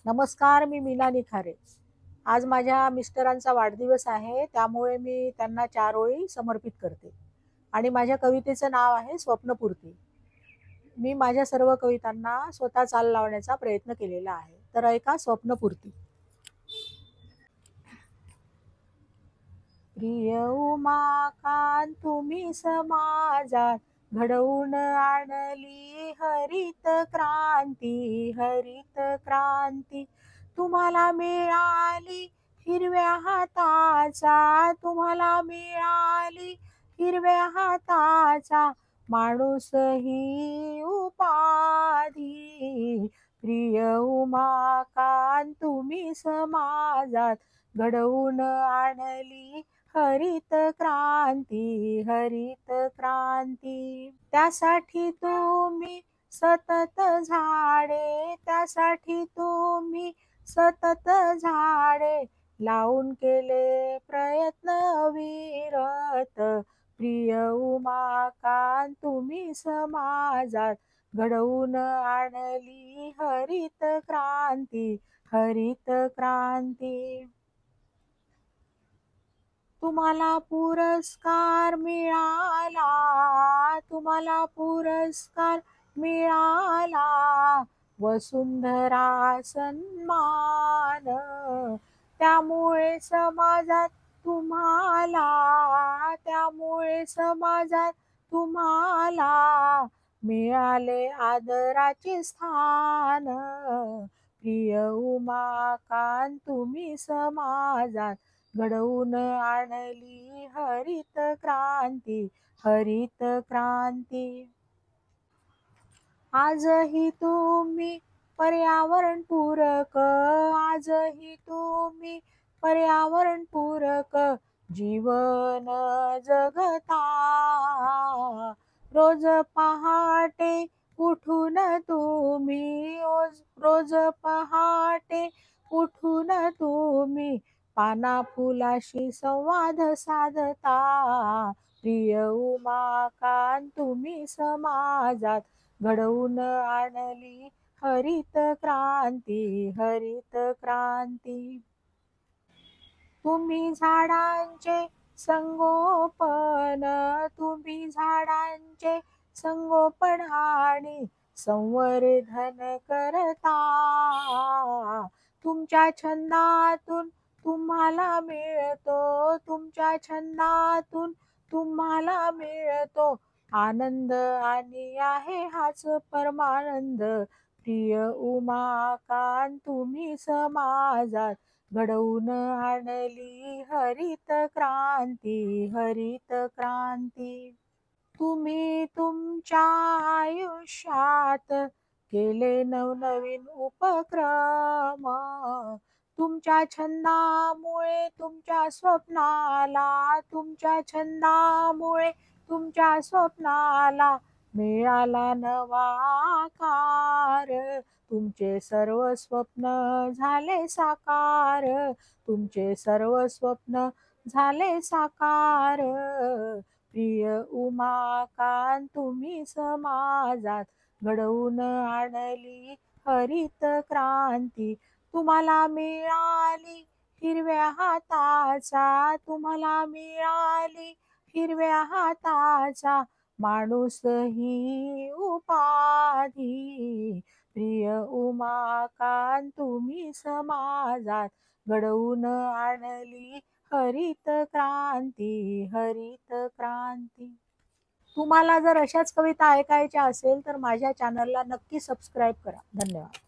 नमस्कार, मी मीना निखारे. आज माझ्या मिस्टरांचा वाढदिवस आहे, त्यामुळे मी त्यांना 4 ओळी समर्पित करते आणि माझ्या कवितेचं नाव आहे स्वप्नपूर्ती. मी माझ्या सर्व कवितांना स्वतः चाल लावण्याचा प्रयत्न केलेला आहे. तर ऐका स्वप्नपूर्ती. प्रिय उमाकांत तुम्ही समाजात घडवून आणली हरित क्रांती, हरित क्रांती. तुम्हाला मिळाली हिरव्या हाताचा, तुम्हाला मिळाली हिरव्या हाताचा माणूस ही उपाधी. प्रिय उमाकांत तुम्ही समाजात घडवून आणली हरित क्रांती, हरित क्रांती. त्यासाठी तुम्ही सतत झाडे, त्यासाठी तुम्ही सतत झाडे लावून केले प्रयत्न अविरत. प्रिय उमाकांत तुम्ही समाजात घडवून आणली हरित क्रांती, हरित क्रांती. तुम्हाला पुरस्कार मिळाला, तुम्हाला पुरस्कार मिळाला वसुंधरा सन्मान. त्यामुळे समाजात तुम्हाला, त्यामुळे समाजात तुम्हाला मिळाले आदराचे स्थान. प्रिय उमाकांत तुम्ही समाजात घडवून आणली हरित क्रांती, हरित क्रांती. आजही तुम्ही पर्यावरण पूरक, आजही तुम्ही पर्यावरण पूरक जीवन जगता. रोज पहाटे उठून तुम्ही, रोज पहाटे उठून तुम्ही पाना फुलाशी संवाद साधता. प्रिय उमाकांत तुम्ही समाजात घडवून आणली हरित क्रांती, हरित क्रांती. तुम्ही झाडांचे संगोपन, तुम्ही झाडांचे संगोपन आणि संवर्धन करता. तुमच्या छंदातून तुम्हाला मिळतो, तुमच्या छंदातून तुम्हाला मिळतो आनंद आणि आहे हाच परमानंद. प्रिय उमाकांत तुम्ही समाजात घडवून आणली हरित क्रांती, हरित क्रांती. तुम्ही तुमच्या आयुष्यात केले नवनवीन उपक्रम. तुमच्या छंदामुळे तुमच्या स्वप्नाला, तुमच्या छंदामुळे तुमच्या स्वप्नाला मिळाला नवा आकार. तुमचे सर्व स्वप्न झाले साकार, तुमचे सर्व स्वप्न झाले साकार. प्रिय उमाकांत तुम्ही समाजात घडवून आणली हरित क्रांती. तुम्हाला मिळाली हिरव्या हाताचा, तुम्हाला मिळाली हिरव्या हाताचा माणूस ही उपाधी. प्रिय उमाकांत तुम्ही समाजात घडवून आणली हरित क्रांती, हरित क्रांती. तुम्हाला जर अशाच कविता ऐकायच्या असेल तर माझ्या चॅनलला नक्की सबस्क्राईब करा. धन्यवाद.